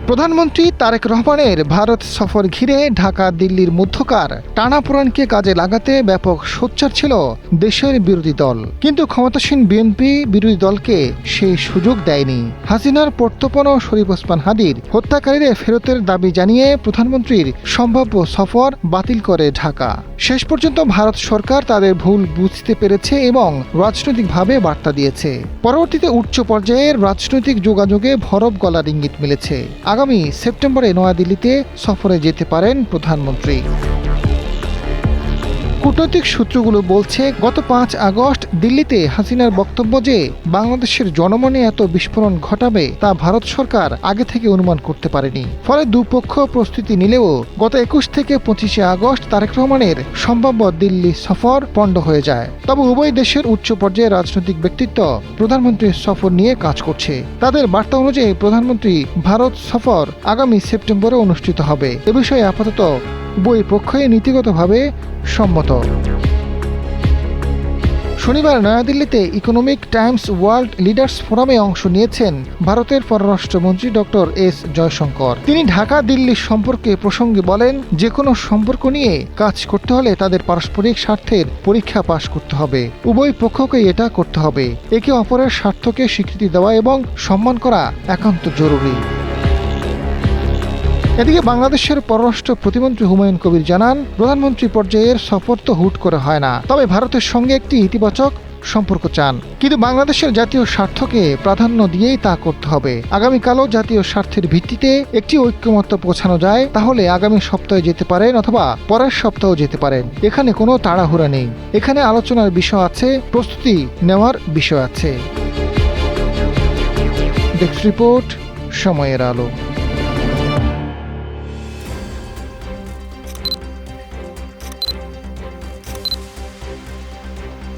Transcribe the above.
প্রধানমন্ত্রী তারেক রহমানের ভারত সফর ঘিরে ঢাকা দিল্লির মধ্যকার টানাপোড়েনকে কাজে লাগাতে ব্যাপক সোচ্চার ছিল দেশের বিরোধী দল। কিন্তু ক্ষমতাসীন বিএনপি বিরোধী দলকে সেই সুযোগ দেয়নি। হাসিনার প্রত্যর্পণ শরীফ ওসমান হাদির হত্যাকারীদের ফেরতের দাবি জানিয়ে প্রধানমন্ত্রীর সম্ভাব্য সফর বাতিল করে ঢাকা। শেষ পর্যন্ত ভারত সরকার তাদের ভুল বুঝতে পেরেছে এবং রাজনৈতিকভাবে বার্তা দিয়েছে। পরবর্তীতে উচ্চ পর্যায়ের রাজনৈতিক যোগাযোগে ভরব গলার ইঙ্গিত মিলেছে। আগামী সেপ্টেম্বরে নয়াদিল্লিতে সফরে যেতে পারেন প্রধানমন্ত্রী। কূটনৈতিক সূত্রগুলো বলছে, গত 5 আগস্ট দিল্লিতে হাসিনার বক্তব্য যে বাংলাদেশের জনমনে এত বিস্ফোরণ ঘটাবে তা ভারত সরকার আগে থেকে অনুমান করতে পারেনি। ফলে দুপক্ষ প্রস্তুতি নিলেও গত 21 থেকে 25 আগস্ট তারেক রহমানের সম্ভাব্য দিল্লি সফর পণ্ড হয়ে যায়। তবে উভয় দেশের উচ্চ পর্যায়ের রাজনৈতিক ব্যক্তিত্ব প্রধানমন্ত্রীর সফর নিয়ে কাজ করছে। তাদের বার্তা অনুযায়ী প্রধানমন্ত্রী ভারত সফর আগামী সেপ্টেম্বরে অনুষ্ঠিত হবে। এ বিষয়ে আপাতত উভয় পক্ষই নীতিগতভাবে সম্মত। শনিবার নয়াদিল্লিতে ইকোনমিক টাইমস ওয়ার্ল্ড লিডার্স ফোরামে অংশ নিয়েছেন ভারতের পররাষ্ট্রমন্ত্রী ডক্টর এস জয়শঙ্কর। তিনি ঢাকা দিল্লি সম্পর্কে প্রসঙ্গে বলেন, যে কোনো সম্পর্ক নিয়ে কাজ করতে হলে তাদের পারস্পরিক স্বার্থের পরীক্ষা পাশ করতে হবে। উভয় পক্ষকে এটা করতে হবে। একে অপরের স্বার্থকে স্বীকৃতি দেওয়া এবং সম্মান করা একান্ত জরুরি। এদিকে বাংলাদেশের পররাষ্ট্র প্রতিমন্ত্রী হুমায়ুন কবির জানান, প্রধানমন্ত্রী পর্যায়ের সফর তো হুট করে হয় না, তবে ভারতের সঙ্গে একটি ইতিবাচক সম্পর্ক চান। কিন্তু বাংলাদেশের জাতীয় স্বার্থকে প্রাধান্য দিয়েই তা করতে হবে। আগামীকালও জাতীয় স্বার্থের ভিত্তিতে একটি ঐক্যমত্য পৌঁছানো যায়, তাহলে আগামী সপ্তাহে যেতে পারেন অথবা পরের সপ্তাহেও যেতে পারেন। এখানে কোনো তাড়াহুড়া নেই। এখানে আলোচনার বিষয় আছে, প্রস্তুতি নেওয়ার বিষয় আছে। ডেস্ক রিপোর্ট, সময়ের আলো।